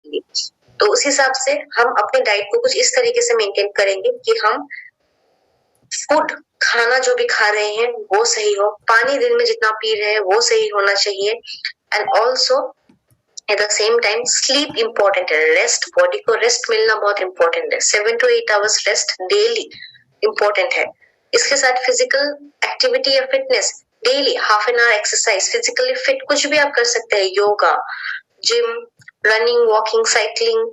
लिए। तो उस हिसाब से हम अपने डाइट को कुछ इस तरीके से मेंटेन करेंगे कि हम फूड खाना जो भी खा रहे हैं वो सही हो, पानी दिन में जितना पी रहे हैं वो सही होना चाहिए, and also eight the same time sleep important है, रेस्ट, बॉडी को रेस्ट मिलना बहुत इम्पोर्टेंट है, 7 to 8 hours rest daily important है। इसके साथ फिजिकल एक्टिविटी या fitness daily half an hour exercise, physically fit कुछ भी आप कर सकते हैं, yoga, gym, running, walking, cycling,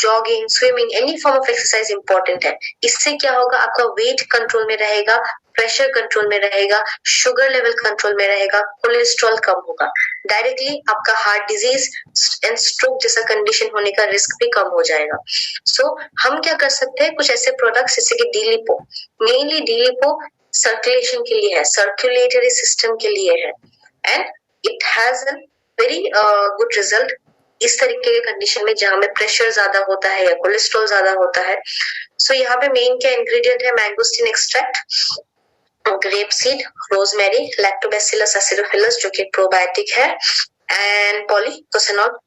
jogging, swimming, any form of exercise important है। इससे क्या होगा, आपका वेट कंट्रोल में रहेगा, प्रेशर कंट्रोल में रहेगा, शुगर लेवल कंट्रोल में रहेगा, कोलेस्ट्रॉल कम होगा, डायरेक्टली आपका हार्ट डिजीज एंड स्ट्रोक जैसा कंडीशन होने का रिस्क भी कम हो जाएगा। सो हम क्या कर सकते हैं, कुछ ऐसे प्रोडक्ट्स जैसे कि डी-लिपो, मेनली डी-लिपो सर्कुलेशन के लिए है, सर्कुलेटरी सिस्टम के लिए है, and it has a very good result इस तरीके के कंडीशन में जहां में प्रेशर ज्यादा होता है या कोलेस्ट्रॉल ज्यादा होता है। सो यहाँ पे मेन क्या इंग्रेडिएंट है, mangosteen extract, grape seed, rosemary, lactobacillus acidophilus जो कि प्रोबायोटिक है, एंड पॉलीकोसोनॉल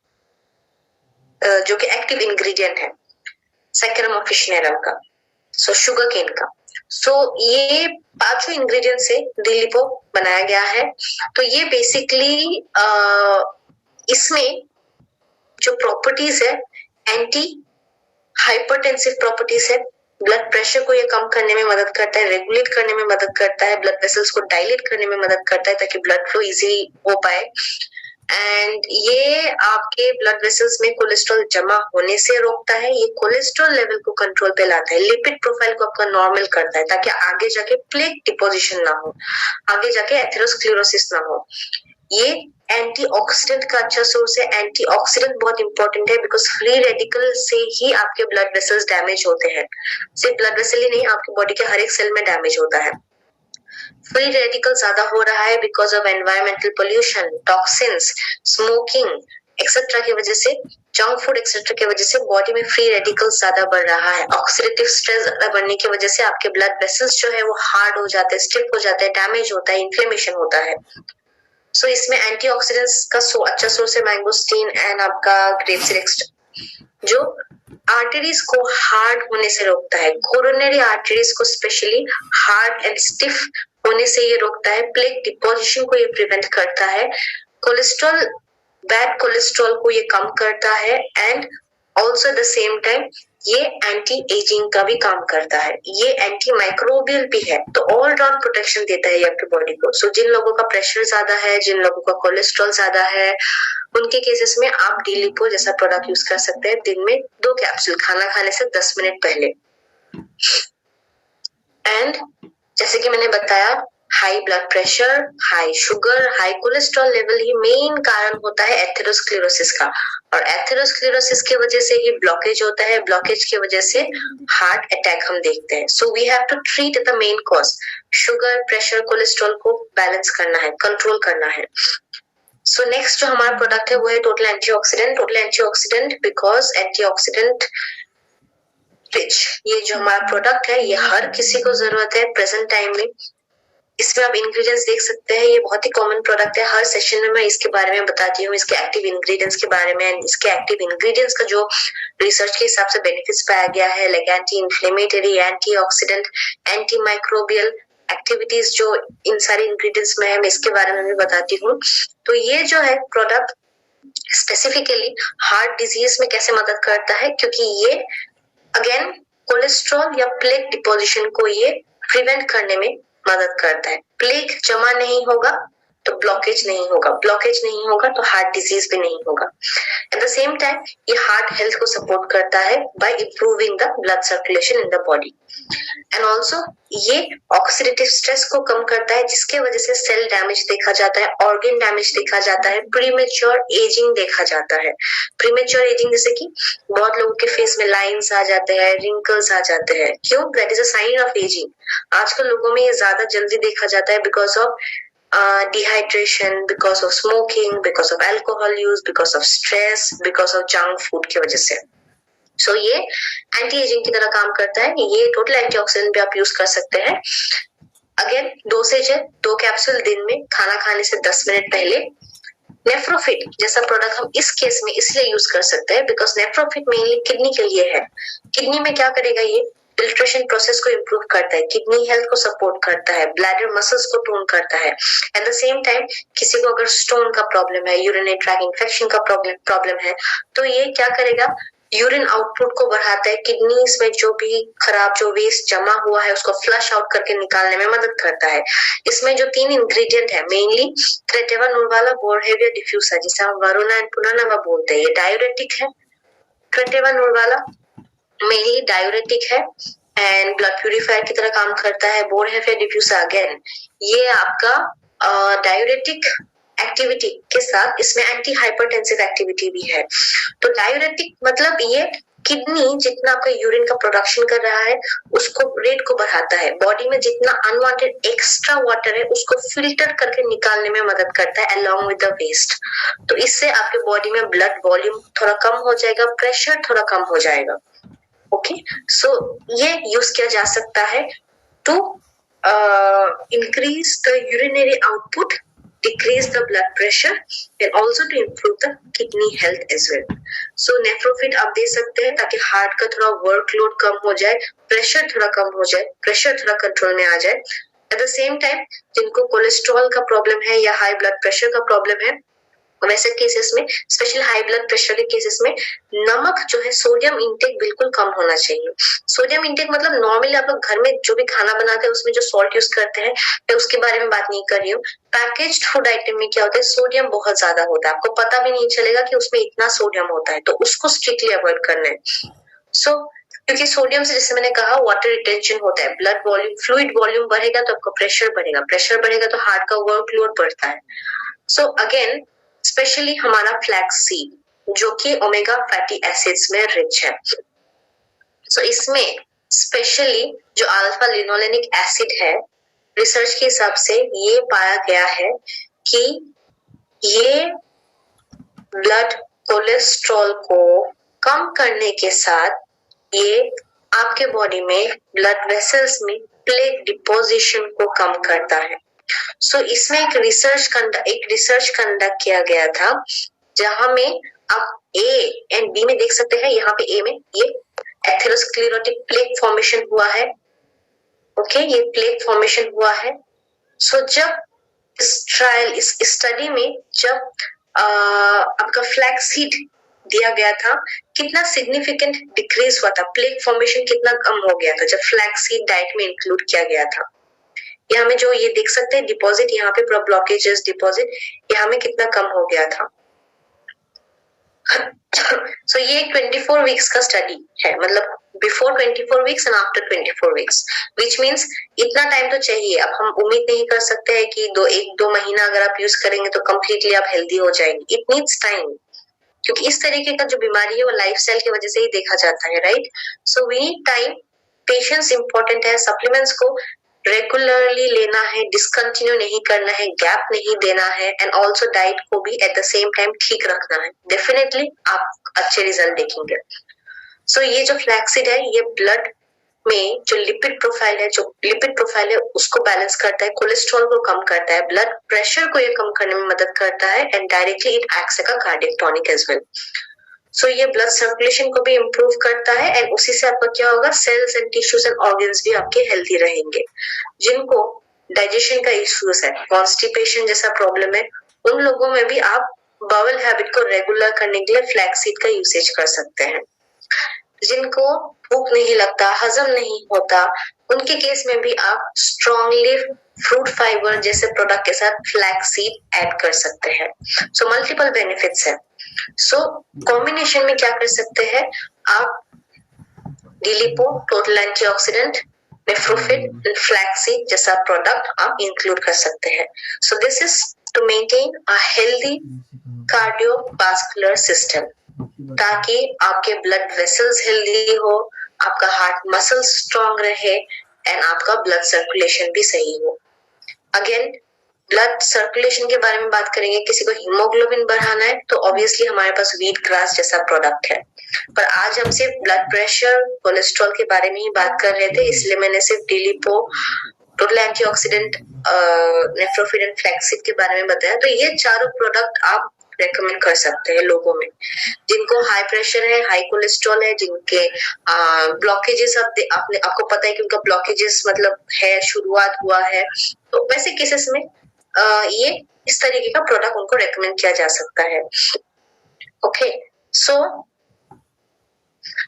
जो कि एक्टिव इंग्रेडिएंट है, सैकरम ऑफिशिनेरम का, सो शुगर केन का। सो ये पांचों इंग्रेडिएंट से डी-लिपो बनाया गया है। तो ये बेसिकली इसमें जो प्रॉपर्टीज है, एंटी हाइपरटेंसिव प्रॉपर्टीज है, ब्लड प्रेशर को ये कम करने में मदद करता है, रेगुलेट करने में मदद करता है, ब्लड वेसल्स को डायलेट करने में मदद करता है ताकि ब्लड फ्लो इजीली हो पाए, एंड ये आपके ब्लड वेसल्स में कोलेस्ट्रॉल जमा होने से रोकता है, ये कोलेस्ट्रॉल लेवल को कंट्रोल पे लाता है, लिपिड प्रोफाइल को आपका नॉर्मल करता है ताकि आगे जाके प्लेक डिपोजिशन ना हो, आगे जाके एथेरोस्क्लेरोसिस ना हो। ये एंटीऑक्सीडेंट का अच्छा सोर्स है। एंटीऑक्सीडेंट बहुत इंपॉर्टेंट है बिकॉज फ्री रेडिकल से ही आपके ब्लड वेसल्स डैमेज होते हैं, सिर्फ ब्लड वेसल ही नहीं, आपके बॉडी के हर एक सेल में डैमेज होता है। फ्री रेडिकल ज्यादा हो रहा है because of environmental pollution, toxins, smoking etcetera की वजह से, जंक फूड एक्सेट्रा की वजह से बॉडी में फ्री रेडिकल ज्यादा बढ़ रहा है। ऑक्सीडेटिव स्ट्रेस ज्यादा बढ़ने की वजह से आपके ब्लड वेसल्स जो है वो हार्ड हो जाते हैं, स्टिफ हो जाते हैं, डैमेज होता है, इन्फ्लेमेशन होता है। सो इसमें एंटीऑक्सीडेंट्स का अच्छा सोर्स है मैंगोस्टीन एंड आपका ग्रेप सीड एक्सट्रैक्ट जो आर्टरीज को हार्ड होने से रोकता है, कोरोनरी आर्टरीज को स्पेशली हार्ड एंड स्टिफ होने से ये रोकता है, प्लेक डिपोजिशन को ये प्रिवेंट करता है, कोलेस्ट्रॉल, बैड कोलेस्ट्रॉल को ये कम करता है, and also the same time ये एंटी एजिंग का भी काम करता है, ये एंटी माइक्रोबियल भी है, तो ऑल राउंड प्रोटेक्शन देता है ये आपकी बॉडी को। सो जिन लोगों का प्रेशर ज्यादा है, जिन लोगों का कोलेस्ट्रॉल ज्यादा है, उनके केसेस में आप डी-लिपो जैसा प्रोडक्ट यूज कर सकते हैं, दिन में 2 कैप्सूल खाना खाने से 10 मिनट पहले। एंड जैसे कि मैंने बताया, high blood pressure, high sugar, high cholesterol level ही मेन कारण होता है एथेरोस्क्लेरोसिस का, और एथेरोस्क्लेरोसिस की वजह से ही ब्लॉकेज होता है, ब्लॉकेज की वजह से हार्ट अटैक हम देखते हैं। So we have to treat the main cause, sugar, pressure, cholesterol को बैलेंस करना है, कंट्रोल करना है। सो नेक्स्ट जो हमारा प्रोडक्ट है वो है total antioxidant. Total antioxidant because antioxidant rich ये जो हमारा प्रोडक्ट है ये हर किसी को जरूरत है प्रेजेंट टाइम में। इसमें आप इंग्रेडिएंट्स देख सकते हैं, ये बहुत ही कॉमन प्रोडक्ट है, हर सेशन में मैं इसके बारे में बताती हूँ, इसके एक्टिव इंग्रेडिएंट्स के बारे में, इसके एक्टिव इंग्रेडिएंट्स का जो रिसर्च के हिसाब से बेनिफिट्स पाया गया है, like anti inflammatory, antioxidant, anti microbial activities जो इन सारे इंग्रेडिएंट्स में है, मैं इसके बारे में भी बताती हूँ। तो ये जो है प्रोडक्ट स्पेसिफिकली हार्ट डिजीज में कैसे मदद करता है, क्योंकि ये अगेन कोलेस्ट्रॉल या प्लेक डिपोजिशन को ये प्रिवेंट करने में मदद करता है। प्लेक जमा नहीं होगा तो ब्लॉकेज नहीं होगा, ब्लॉकेज नहीं होगा तो हार्ट डिजीज भी नहीं होगा। एट द सेम टाइम ये हार्ट हेल्थ को सपोर्ट करता है by improving the blood circulation in the body, and also ये ऑक्सीडेटिव स्ट्रेस को कम करता है जिसके वजह से सेल डैमेज देखा जाता है, ऑर्गन डैमेज देखा जाता है, प्रीमेच्योर एजिंग देखा जाता है। प्रीमेच्योर एजिंग जैसे कि बहुत लोगों के फेस में लाइंस आ जाते हैं, रिंकल्स आ जाते हैं, क्यों? That is a sign of ageing. आजकल लोगों में ये ज्यादा जल्दी देखा जाता है because of dehydration, because of smoking, because of alcohol use, because of stress, because of junk food की वजह से। सो ये एंटी एजिंग की तरह काम करता है। ये टोटल एंटीऑक्सीडेंट भी आप यूज कर सकते हैं। अगेन डोसेज है 2 कैप्सूल दिन में खाना खाने से 10 मिनट पहले, नेफ्रोफिट जैसा प्रोडक्ट हम इस केस में इसलिए यूज कर सकते हैं बिकॉज नेफ्रोफिट मेनली किडनी के लिए है। किडनी में क्या करेगा, ये फिल्ट्रेशन प्रोसेस को इम्प्रूव करता है, किडनी हेल्थ को सपोर्ट करता है, ब्लैडर मसल्स को टोन करता है। एट द सेम टाइम किसी को अगर स्टोन का प्रॉब्लम है, यूरिनरी ट्रैक इन्फेक्शन का प्रॉब्लम है, तो ये क्या करेगा, यूरिन आउटपुट को बढ़ाता है, किडनीज में जो भी खराब जो वेस्ट जमा हुआ है उसको फ्लश आउट करके निकालने में मदद करता है। इसमें जो 3 इंग्रेडिएंट है मेनली क्रेटेवा नोवाला, बोरहेविया डिफ्यूसा, जिसे हम वरुणा एंड पुनर्नवा बोलते हैं, ये डायूरेटिक है। क्रेटेवा नोवाला मेनली डायूरेटिक है एंड ब्लड प्यूरिफायर की तरह काम करता है। बोरहेविया डिफ्यूसा अगेन ये आपका डायूरेटिक एक्टिविटी के साथ इसमें एंटी हाइपरटेंसिव एक्टिविटी भी है। तो डायूरेटिक मतलब ये किडनी जितना आपका यूरिन का प्रोडक्शन कर रहा है उसको रेट को बढ़ाता है, बॉडी में जितना अनवांटेड एक्स्ट्रा वाटर है उसको फिल्टर करके निकालने में मदद करता है अलोंग विद द वेस्ट। तो इससे आपके बॉडी में ब्लड वॉल्यूम थोड़ा कम हो जाएगा, प्रेशर थोड़ा कम हो जाएगा। ओके, सो ये यूज किया जा सकता है to increase the urinary output, decrease the blood pressure and also to improve the kidney health as well. So नेफ्रोफिट आप दे सकते हैं ताकि हार्ट का थोड़ा वर्कलोड कम हो जाए, प्रेशर थोड़ा कम हो जाए, प्रेशर थोड़ा कंट्रोल में आ जाए। एट द सेम टाइम जिनको कोलेस्ट्रॉल का प्रॉब्लम है या हाई ब्लड प्रेशर का प्रॉब्लम है, वैसे केसेस में स्पेशल हाई ब्लड प्रेशर के केसेस में नमक जो है सोडियम इंटेक बिल्कुल कम होना चाहिए। सोडियम इंटेक मतलब नॉर्मली आप लोग घर में जो भी खाना बनाते हैं उसमें जो सॉल्ट यूज करते हैं, मैं उसके बारे में बात नहीं कर रही हूँ। पैकेज्ड फूड आइटम में क्या होता है, सोडियम बहुत ज्यादा होता है, आपको पता भी नहीं चलेगा कि उसमें इतना सोडियम होता है, तो उसको स्ट्रिक्टली अवॉइड करना है। सो क्योंकि सोडियम से जैसे मैंने कहा वाटर रिटेंशन होता है, ब्लड वॉल्यूम फ्लूइड वॉल्यूम बढ़ेगा तो आपका प्रेशर बढ़ेगा, प्रेशर बढ़ेगा तो हार्ट का वर्कलोड बढ़ता है। सो अगेन स्पेशली हमारा फ्लैक्स सीड जो कि ओमेगा फैटी एसिड्स में रिच है। सो इसमें स्पेशली जो अल्फा लिनोलेनिक एसिड है, रिसर्च के हिसाब से ये पाया गया है कि ये ब्लड कोलेस्ट्रॉल को कम करने के साथ ये आपके बॉडी में ब्लड वेसल्स में प्लेक डिपोजिशन को कम करता है। सो इसमें एक रिसर्च कंडक्ट किया गया था जहां में आप ए एंड बी में देख सकते हैं, यहाँ पे ए में ये एथेरोस्क्लेरोटिक प्लेक फॉर्मेशन हुआ है। ओके, ये प्लेक फॉर्मेशन हुआ है। सो जब इस स्टडी में जब आपका फ्लैक्स सीड दिया गया था, कितना सिग्निफिकेंट डिक्रीज हुआ था, प्लेक फॉर्मेशन कितना कम हो गया था जब फ्लैक्स सीड डाइट में इंक्लूड किया गया था। यहाँ में जो ये देख सकते हैं डिपॉजिट, यहाँ पे पूरा ब्लॉकेजेस डिपॉजिट यहाँ में कितना कम हो गया था। सो ये 24 वीक्स का स्टडी है, मतलब before 24 weeks and after 24 weeks, which means इतना टाइम तो चाहिए। अब हम उम्मीद नहीं कर सकते हैं कि 1-2 महीना अगर आप यूज करेंगे तो कंप्लीटली आप हेल्दी हो जाएंगे। इट नीड्स टाइम, क्योंकि इस तरीके का जो बीमारी है वो लाइफस्टाइल की वजह से ही देखा जाता है, right. So we need time, patience important है, सप्लीमेंट्स को रेगुलरली लेना है, डिसकंटिन्यू नहीं करना है, गैप नहीं देना है एंड ऑल्सो डाइट को भी एट द सेम टाइम ठीक रखना है। डेफिनेटली आप अच्छे रिजल्ट देखेंगे। सो ये जो फ्लैक्सीड है ये ब्लड में जो लिपिड प्रोफाइल है उसको बैलेंस करता है, कोलेस्ट्रॉल को कम करता है, ब्लड प्रेशर को ये कम करने में मदद करता है and directly it acts like a cardiac tonic as well. So ये ब्लड सर्कुलेशन को भी इम्प्रूव करता है एंड उसी से आपका क्या होगा, cells and tissues and organs भी आपके हेल्दी रहेंगे। जिनको डाइजेशन का इश्यूज है, कॉन्स्टिपेशन जैसा प्रॉब्लम है, उन लोगों में भी आप बाउल हैबिट को रेगुलर करने के लिए फ्लैक्सीड का यूसेज कर सकते हैं। जिनको भूख नहीं लगता, हजम नहीं होता, उनके केस में भी आप स्ट्रॉन्गली फ्रूट फाइबर जैसे प्रोडक्ट के साथ फ्लैक्सीड ऐड कर सकते हैं। सो मल्टीपल बेनिफिट्स है। सो कॉम्बिनेशन में क्या कर सकते हैं आप, डिलिपो total antioxidant, Nephrofit and flaxseed जैसा प्रोडक्ट आप इंक्लूड कर सकते हैं। So this is to maintain a healthy cardiovascular system, ताकि आपके ब्लड वेसल्स हेल्दी हो, आपका हार्ट मसल स्ट्रॉन्ग रहे एंड आपका ब्लड सर्कुलेशन भी सही हो। अगेन ब्लड सर्कुलेशन के बारे में बात करेंगे, किसी को हीमोग्लोबिन बढ़ाना है तो ऑब्वियसली हमारे पास व्हीट ग्रास जैसा प्रोडक्ट है, पर आज हम सिर्फ ब्लड प्रेशर कोलेस्ट्रॉल के बारे में ही बात कर रहे थे, इसलिए मैंने सिर्फ डिलिपो टोटल एंटीऑक्सीडेंट, नेफ्रोफिल, फ्लैक्सीड के बारे में बताया। तो ये चारों प्रोडक्ट आप रेकमेंड कर सकते हैं लोगों में जिनको हाई प्रेशर है, हाई कोलेस्ट्रॉल है, जिनके ब्लॉकेजेस, आपको पता है कि उनका ब्लॉकेजेस मतलब है, शुरुआत हुआ है, तो वैसे केसेस में ये इस तरीके का प्रोडक्ट उनको रेकमेंड किया जा सकता है। ओके, सो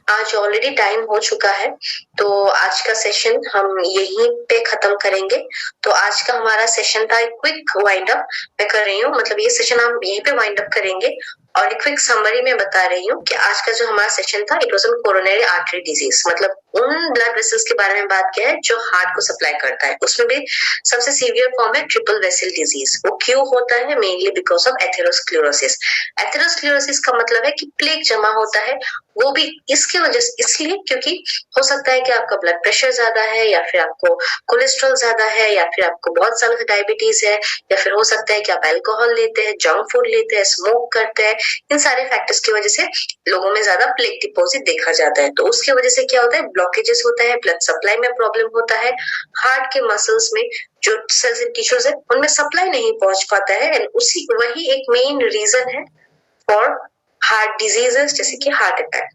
आज ऑलरेडी टाइम हो चुका है, तो आज का सेशन हम यहीं पे खत्म करेंगे। तो आज का हमारा सेशन था एक क्विक वाइंड अप मैं कर रही हूँ, मतलब ये सेशन हम यहीं पे वाइंड अप करेंगे। और एक क्विक समरी में बता रही हूँ कि आज का जो हमारा सेशन था, it was on coronary artery disease, मतलब उन ब्लड वेसल्स के बारे में बात किया है जो हार्ट को सप्लाई करता है। उसमें भी सबसे सीवियर फॉर्म है ट्रिपल वेसल डिजीज। वो क्यों होता है? Mainly because of atherosclerosis. Atherosclerosis का मतलब है कि प्लेक जमा होता है, वो भी इसकी वजह से, इसलिए क्योंकि हो सकता है कि आपका ब्लड प्रेशर ज्यादा है, या फिर आपको कोलेस्ट्रॉल ज्यादा है, या फिर आपको बहुत सालों से डायबिटीज है, या फिर हो सकता है कि आप अल्कोहल लेते हैं, जंक फूड लेते हैं, स्मोक करते हैं। इन सारे फैक्टर्स की वजह से लोगों में ज्यादा प्लेक डिपॉजिट देखा जाता है। तो उसकी वजह से क्या होता है? ब्लॉकेजेस होता है, ब्लड सप्लाई में प्रॉब्लम होता है, हार्ट के मसल्स में जो सेल्स एंड टिश्यूज है उनमें सप्लाई नहीं पहुंच पाता है, एंड उसी वही एक मेन रीजन है फॉर हार्ट डिजीजेस जैसे कि हार्ट अटैक।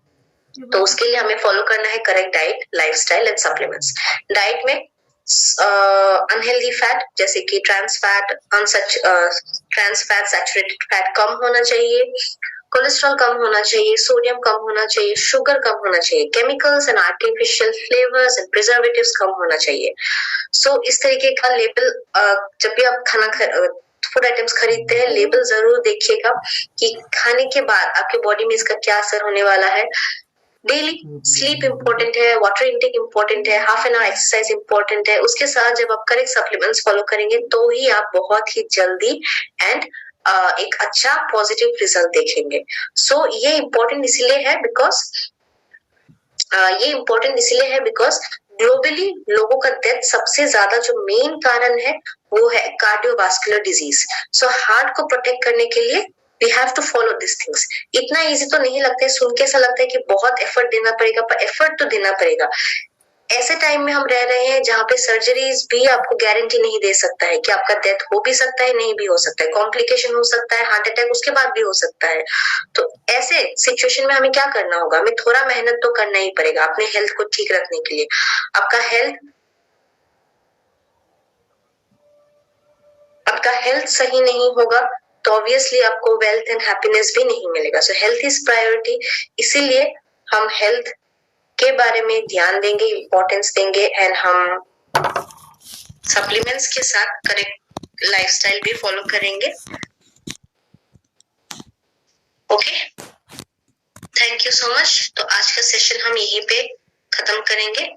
तो उसके लिए हमें फॉलो करना है correct diet, lifestyle and supplements. Diet में अनहेल्दी फैट जैसे कि ट्रांस फैट, सैचुरेटेड फैट कम होना चाहिए, कोलेस्ट्रॉल कम होना चाहिए, सोडियम कम होना चाहिए, शुगर कम होना चाहिए, chemicals and artificial flavours and preservatives कम होना चाहिए। सो इस तरीके का लेबल जब भी आप फूड आइटम्स खरीदते हैं, लेबल जरूर देखिएगा कि खाने के बाद आपके बॉडी में इसका क्या असर होने वाला है। डेली स्लीप इम्पोर्टेंट है, वाटर इनटेक इम्पोर्टेंट है, half an hour exercise important है। उसके साथ जब आप करेक्ट सप्लीमेंट्स फॉलो करेंगे तो ही आप बहुत ही जल्दी एंड एक अच्छा पॉजिटिव रिजल्ट देखेंगे। सो ये इम्पोर्टेंट इसलिए है बिकॉज ग्लोबली लोगों का डेथ सबसे ज्यादा जो मेन कारण है वो है कार्डियोवास्कुलर डिजीज। सो हार्ट को प्रोटेक्ट करने के लिए we have to follow this things. इतना इजी तो नहीं लगता है, सुन के ऐसा लगता है कि बहुत एफर्ट देना पड़ेगा, पर एफर्ट तो देना पड़ेगा। ऐसे टाइम में हम रह रहे हैं जहाँ पे सर्जरीज भी आपको गारंटी नहीं दे सकता है कि आपका डेथ हो भी सकता है, नहीं भी हो सकता है, कॉम्प्लिकेशन हो सकता है, हार्ट अटैक उसके बाद भी हो सकता है। तो ऐसे सिचुएशन में हमें क्या करना होगा? हमें थोड़ा मेहनत तो करना ही पड़ेगा अपने हेल्थ को ठीक रखने के लिए। आपका हेल्थ सही नहीं होगा तो ऑब्वियसली आपको वेल्थ एंड हैप्पीनेस भी नहीं मिलेगा। सो हेल्थ इज प्रायोरिटी, इसीलिए हम हेल्थ के बारे में ध्यान देंगे, इम्पोर्टेंस देंगे, एंड हम सप्लीमेंट्स के साथ करेक्ट लाइफस्टाइल भी फॉलो करेंगे। Okay, thank you so much. तो आज का सेशन हम यहीं पे खत्म करेंगे।